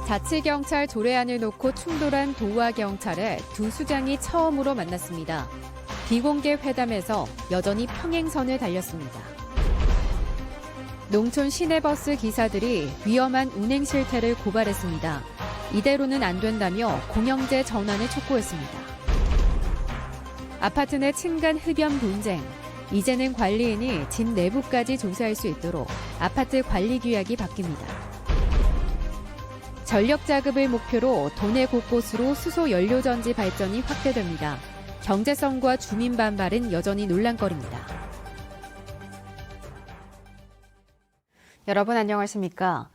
자치경찰 조례안을 놓고 충돌한 도와 경찰의 두 수장이 처음으로 만났습니다. 비공개 회담에서 여전히 평행선을 달렸습니다. 농촌 시내버스 기사들이 위험한 운행 실태를 고발했습니다. 이대로는 안 된다며 공영제 전환을 촉구했습니다. 아파트 내 층간 흡연 분쟁. 이제는 관리인이 집 내부까지 조사할 수 있도록 아파트 관리 규약이 바뀝니다. 전력 자급을 목표로 도내 곳곳으로 수소 연료 전지 발전이 확대됩니다. 경제성과 주민 반발은 여전히 논란거리입니다. 여러분 안녕하십니까?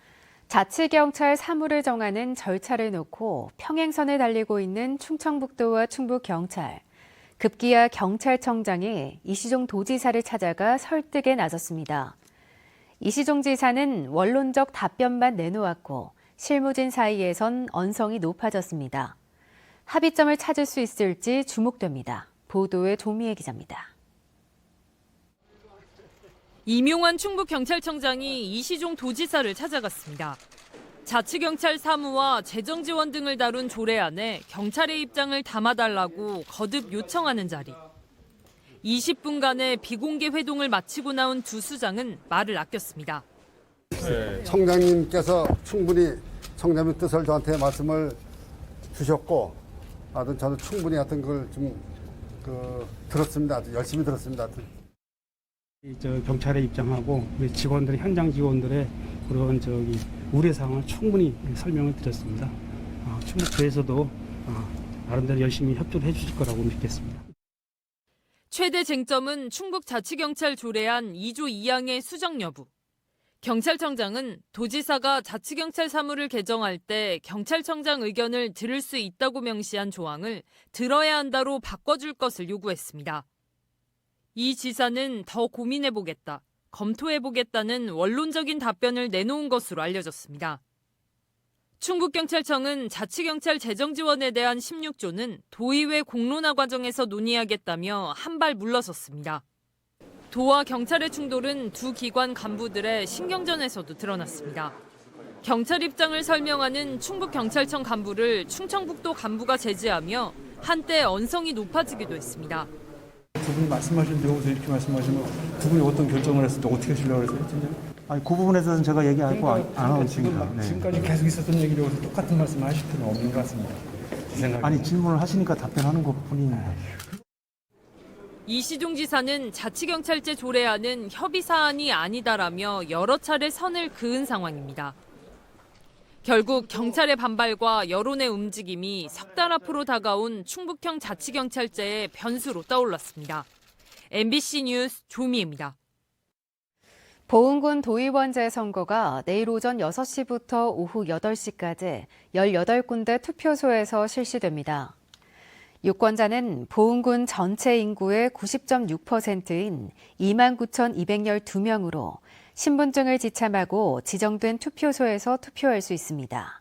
자치경찰 사무를 정하는 절차를 놓고 평행선을 달리고 있는 충청북도와 충북경찰. 급기야 경찰청장이 이시종 도지사를 찾아가 설득에 나섰습니다. 이시종 지사는 원론적 답변만 내놓았고 실무진 사이에선 언성이 높아졌습니다. 합의점을 찾을 수 있을지 주목됩니다. 보도에 조미애 기자입니다. 이명환 충북경찰청장이 이시종 도지사를 찾아갔습니다. 자치경찰 사무와 재정지원 등을 다룬 조례안에 경찰의 입장을 담아달라고 거듭 요청하는 자리. 20분간의 비공개 회동을 마치고 나온 두 수장은 말을 아꼈습니다. 청장님께서 충분히 청장님 뜻을 저한테 말씀을 주셨고, 저도 충분히 하여튼 그걸 좀 들었습니다. 아주 열심히 들었습니다. 경찰의 입장하고 우리 직원들, 현장 직원들의 그런 우려 사항을 충분히 설명을 드렸습니다. 충북도에서도 나름대로 열심히 협조를 해주실 거라고 믿겠습니다. 최대 쟁점은 충북자치경찰 조례안 2조 2항의 수정 여부. 경찰청장은 도지사가 자치경찰 사무를 개정할 때 경찰청장 의견을 들을 수 있다고 명시한 조항을 들어야 한다로 바꿔줄 것을 요구했습니다. 이 지사는 더 고민해보겠다, 검토해보겠다는 원론적인 답변을 내놓은 것으로 알려졌습니다. 충북경찰청은 자치경찰 재정지원에 대한 16조는 도의회 공론화 과정에서 논의하겠다며 한 발 물러섰습니다. 도와 경찰의 충돌은 두 기관 간부들의 신경전에서도 드러났습니다. 경찰 입장을 설명하는 충북경찰청 간부를 충청북도 간부가 제지하며 한때 언성이 높아지기도 했습니다. 두 분이 말씀하신 내용에서 이렇게 말씀하시면 두 분이 어떤 결정을 했을 때 어떻게 하시려고 그랬어요? 아니, 그 부분에서는 제가 얘기하고 안 하고 있습니다. 네. 지금까지 계속 있었던 얘기를 여기서 똑같은 말씀을 하실 필요는 없는 것 같습니다. 아니, 질문을 하시니까 답변하는 것뿐입니다. 이시종 지사는 자치경찰제 조례안은 협의 사안이 아니다라며 여러 차례 선을 그은 상황입니다. 결국 경찰의 반발과 여론의 움직임이 석 달 앞으로 다가온 충북형 자치경찰제의 변수로 떠올랐습니다. MBC 뉴스 조미애입니다. 보은군 도의원 재선거가 내일 오전 6시부터 오후 8시까지 18군데 투표소에서 실시됩니다. 유권자는 보은군 전체 인구의 90.6%인 29,212명으로 신분증을 지참하고 지정된 투표소에서 투표할 수 있습니다.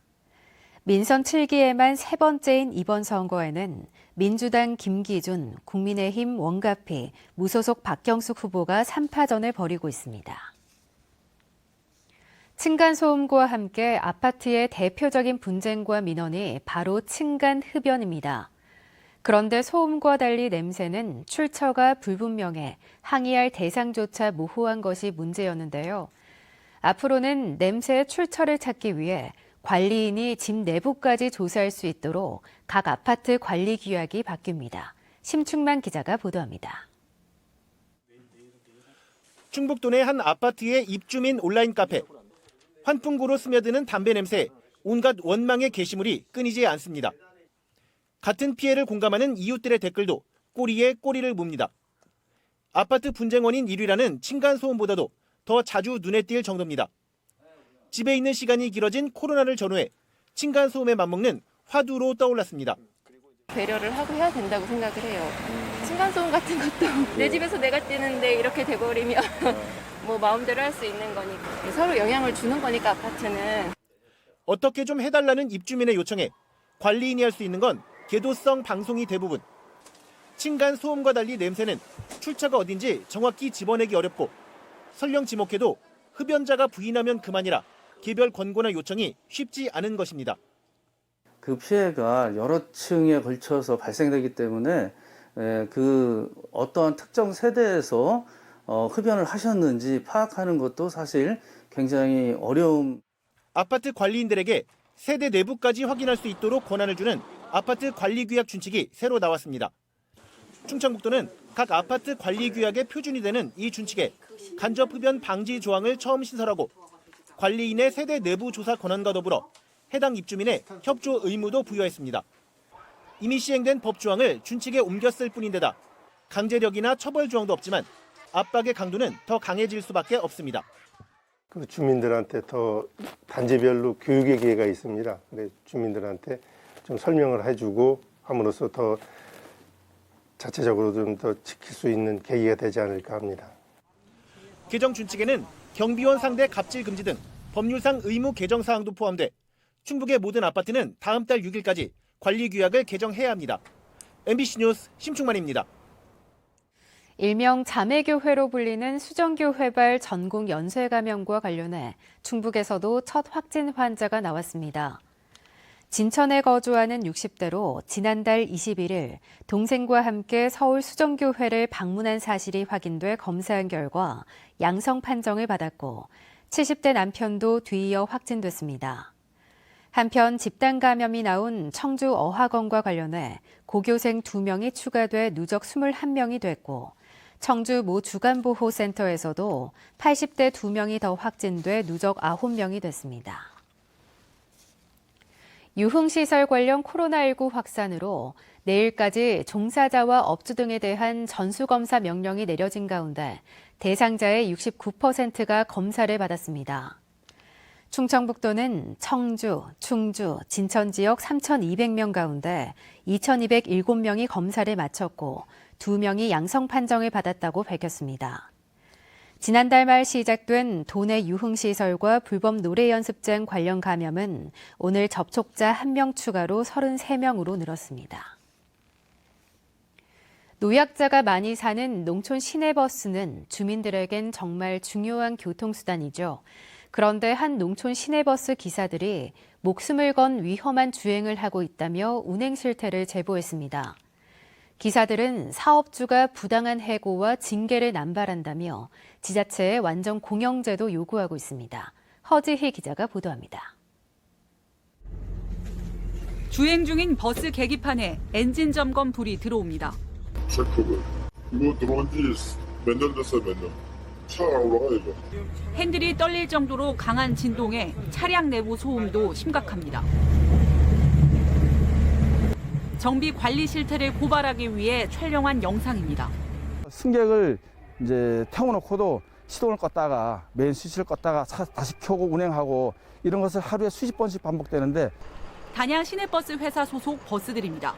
민선 7기에만 세 번째인 이번 선거에는 민주당 김기준, 국민의힘 원가피, 무소속 박경숙 후보가 3파전을 벌이고 있습니다. 층간소음과 함께 아파트의 대표적인 분쟁과 민원이 바로 층간 흡연입니다. 그런데 소음과 달리 냄새는 출처가 불분명해 항의할 대상조차 모호한 것이 문제였는데요. 앞으로는 냄새의 출처를 찾기 위해 관리인이 집 내부까지 조사할 수 있도록 각 아파트 관리 규약이 바뀝니다. 심충만 기자가 보도합니다. 충북도 내 한 아파트의 입주민 온라인 카페. 환풍구로 스며드는 담배 냄새, 온갖 원망의 게시물이 끊이지 않습니다. 같은 피해를 공감하는 이웃들의 댓글도 꼬리에 꼬리를 뭅니다. 아파트 분쟁 원인 1위라는 층간소음보다도 더 자주 눈에 띌 정도입니다. 집에 있는 시간이 길어진 코로나를 전후해 층간소음에 맞먹는 화두로 떠올랐습니다. 배려를 하고 해야 된다고 생각을 해요. 층간소음 같은 것도 내 집에서 내가 뛰는데 이렇게 돼버리면 뭐 마음대로 할 수 있는 거니까 서로 영향을 주는 거니까 아파트는. 어떻게 좀 해달라는 입주민의 요청에 관리인이 할 수 있는 건 계도성 방송이 대부분. 층간 소음과 달리 냄새는 출처가 어딘지 정확히 집어내기 어렵고 설령 지목해도 흡연자가 부인하면 그만이라 개별 권고나 요청이 쉽지 않은 것입니다. 그 피해가 여러 층에 걸쳐서 발생되기 때문에 그 어떠한 특정 세대에서 흡연을 하셨는지 파악하는 것도 사실 굉장히 어려움. 아파트 관리인들에게 세대 내부까지 확인할 수 있도록 권한을 주는 아파트 관리규약 준칙이 새로 나왔습니다. 충청북도는 각 아파트 관리규약의 표준이 되는 이 준칙에 간접 흡연 방지 조항을 처음 신설하고 관리인의 세대 내부 조사 권한과 더불어 해당 입주민의 협조 의무도 부여했습니다. 이미 시행된 법 조항을 준칙에 옮겼을 뿐인데다 강제력이나 처벌 조항도 없지만 압박의 강도는 더 강해질 수밖에 없습니다. 그 주민들한테 더 단지별로 교육의 기회가 있습니다. 그래서 주민들한테 좀 설명을 해주고 함으로써 더 자체적으로 좀 더 지킬 수 있는 계기가 되지 않을까 합니다. 개정 준칙에는 경비원 상대 갑질 금지 등 법률상 의무 개정 사항도 포함돼 충북의 모든 아파트는 다음 달 6일까지 관리규약을 개정해야 합니다. MBC 뉴스 심충만입니다. 일명 자매교회로 불리는 수정교회발 전국 연쇄 감염과 관련해 충북에서도 첫 확진 환자가 나왔습니다. 진천에 거주하는 60대로 지난달 21일 동생과 함께 서울 수정교회를 방문한 사실이 확인돼 검사한 결과 양성 판정을 받았고 70대 남편도 뒤이어 확진됐습니다. 한편 집단 감염이 나온 청주 어학원과 관련해 고교생 2명이 추가돼 누적 21명이 됐고 청주 모 주간보호센터에서도 80대 2명이 더 확진돼 누적 9명이 됐습니다. 유흥시설 관련 코로나19 확산으로 내일까지 종사자와 업주 등에 대한 전수검사 명령이 내려진 가운데 대상자의 69%가 검사를 받았습니다. 충청북도는 청주, 충주, 진천 지역 3,200명 가운데 2,207명이 검사를 마쳤고 2명이 양성 판정을 받았다고 밝혔습니다. 지난달 말 시작된 도내 유흥시설과 불법 노래 연습장 관련 감염은 오늘 접촉자 1명 추가로 33명으로 늘었습니다. 노약자가 많이 사는 농촌 시내버스는 주민들에겐 정말 중요한 교통수단이죠. 그런데 한 농촌 시내버스 기사들이 목숨을 건 위험한 주행을 하고 있다며 운행 실태를 제보했습니다. 기사들은 사업주가 부당한 해고와 징계를 남발한다며 지자체에 완전 공영제도 요구하고 있습니다. 허지희 기자가 보도합니다. 주행 중인 버스 계기판에 엔진 점검 불이 들어옵니다. 체크를. 이거 들어온 지 몇 년 됐어요, 몇 년. 차가 올라가야죠. 핸들이 떨릴 정도로 강한 진동에 차량 내부 소음도 심각합니다. 정비 관리 실태를 고발하기 위해 촬영한 영상입니다. 승객을 이제 태워놓고도 시동을 껐다가 메인 스위치를 껐다가 다시 켜고 운행하고 이런 것을 하루에 수십 번씩 반복되는데 단양 시내버스 회사 소속 버스들입니다.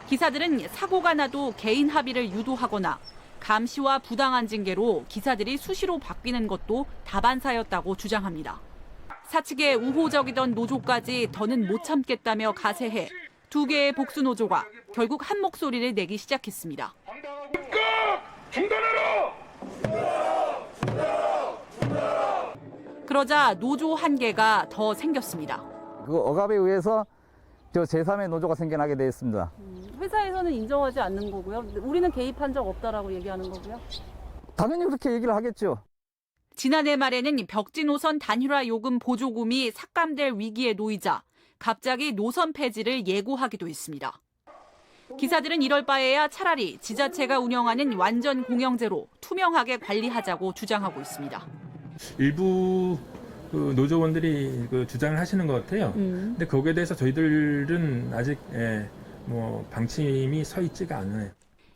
기사들은 사고가 나도 개인 합의를 유도하거나 감시와 부당한 징계로 기사들이 수시로 바뀌는 것도 다반사였다고 주장합니다. 사측의 우호적이던 노조까지 더는 못 참겠다며 가세해 2개의 복수 노조가 결국 한 목소리를 내기 시작했습니다. 그러자 노조 한계가 더 생겼습니다. 그 억압에 의해서 저 제3의 노조가 생겨나게 되었습니다. 회사에서는 인정하지 않는 거고요. 우리는 개입한 적 없다라고 얘기하는 거고요. 당연히 그렇게 얘기를 하겠죠. 지난해 말에는 벽지 노선 단일화 요금 보조금이 삭감될 위기에 놓이자 갑자기 노선 폐지를 예고하기도 했습니다. 기사들은 이럴 바에야 차라리 지자체가 운영하는 완전 공영제로 투명하게 관리하자고 주장하고 있습니다. 일부 노조원들이 주장을 하시는 것 같아요. 근데 거기에 대해서 저희들은 아직 방침이 서 있지가 않아요.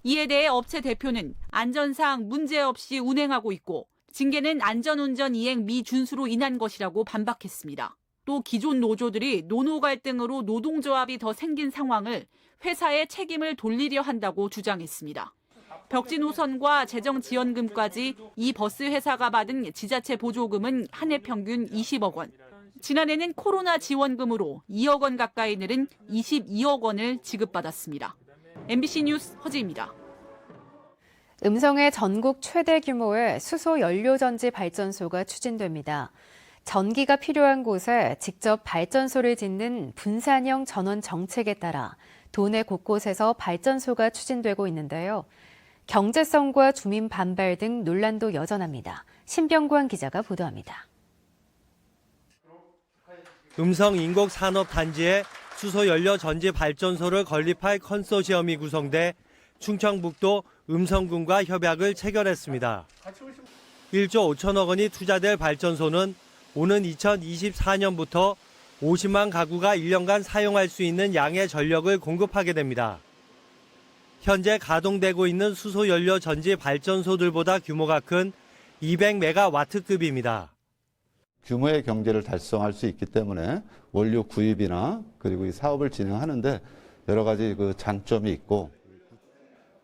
이에 대해 업체 대표는 안전사항 문제없이 운행하고 있고 징계는 안전운전 이행 미준수로 인한 것이라고 반박했습니다. 또 기존 노조들이 노노 갈등으로 노동조합이 더 생긴 상황을 회사에 책임을 돌리려 한다고 주장했습니다. 벽지 노선과 재정지원금까지 이 버스 회사가 받은 지자체 보조금은 한 해 평균 20억 원. 지난해는 코로나 지원금으로 2억 원 가까이 늘은 22억 원을 지급받았습니다. MBC 뉴스 허지입니다. 음성의 전국 최대 규모의 수소 연료전지 발전소가 추진됩니다. 전기가 필요한 곳에 직접 발전소를 짓는 분산형 전원 정책에 따라 도내 곳곳에서 발전소가 추진되고 있는데요. 경제성과 주민 반발 등 논란도 여전합니다. 신병관 기자가 보도합니다. 음성 인곡 산업단지에 수소연료 전지 발전소를 건립할 컨소시엄이 구성돼 충청북도 음성군과 협약을 체결했습니다. 1조 5천억 원이 투자될 발전소는 오는 2024년부터 50만 가구가 1년간 사용할 수 있는 양의 전력을 공급하게 됩니다. 현재 가동되고 있는 수소연료 전지 발전소들보다 규모가 큰 200메가와트급입니다. 규모의 경제를 달성할 수 있기 때문에 원료 구입이나 그리고 이 사업을 진행하는데 여러 가지 그 장점이 있고.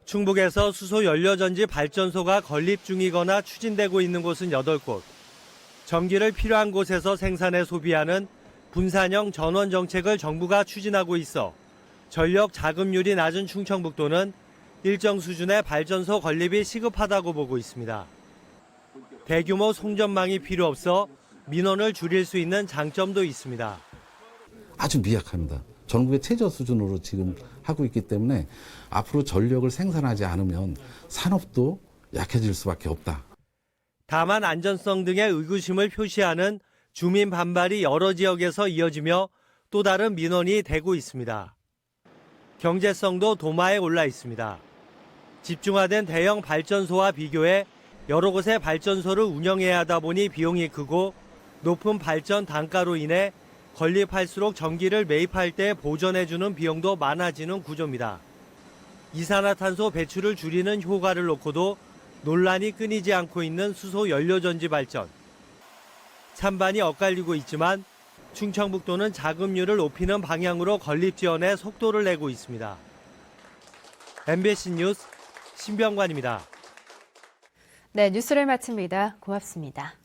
충북에서 수소연료전지 발전소가 건립 중이거나 추진되고 있는 곳은 8곳. 전기를 필요한 곳에서 생산해 소비하는 분산형 전원 정책을 정부가 추진하고 있어 전력 자금률이 낮은 충청북도는 일정 수준의 발전소 건립이 시급하다고 보고 있습니다. 대규모 송전망이 필요 없어 민원을 줄일 수 있는 장점도 있습니다. 아주 미약합니다. 전국의 최저 수준으로 지금 하고 있기 때문에 앞으로 전력을 생산하지 않으면 산업도 약해질 수밖에 없다. 다만 안전성 등의 의구심을 표시하는 주민 반발이 여러 지역에서 이어지며 또 다른 민원이 되고 있습니다. 경제성도 도마에 올라 있습니다. 집중화된 대형 발전소와 비교해 여러 곳의 발전소를 운영해야 하다 보니 비용이 크고 높은 발전 단가로 인해 건립할수록 전기를 매입할 때 보전해주는 비용도 많아지는 구조입니다. 이산화탄소 배출을 줄이는 효과를 놓고도 논란이 끊이지 않고 있는 수소연료전지 발전. 찬반이 엇갈리고 있지만 충청북도는 자금률을 높이는 방향으로 건립 지원에 속도를 내고 있습니다. MBC 뉴스 신병관입니다. 네, 뉴스를 마칩니다. 고맙습니다.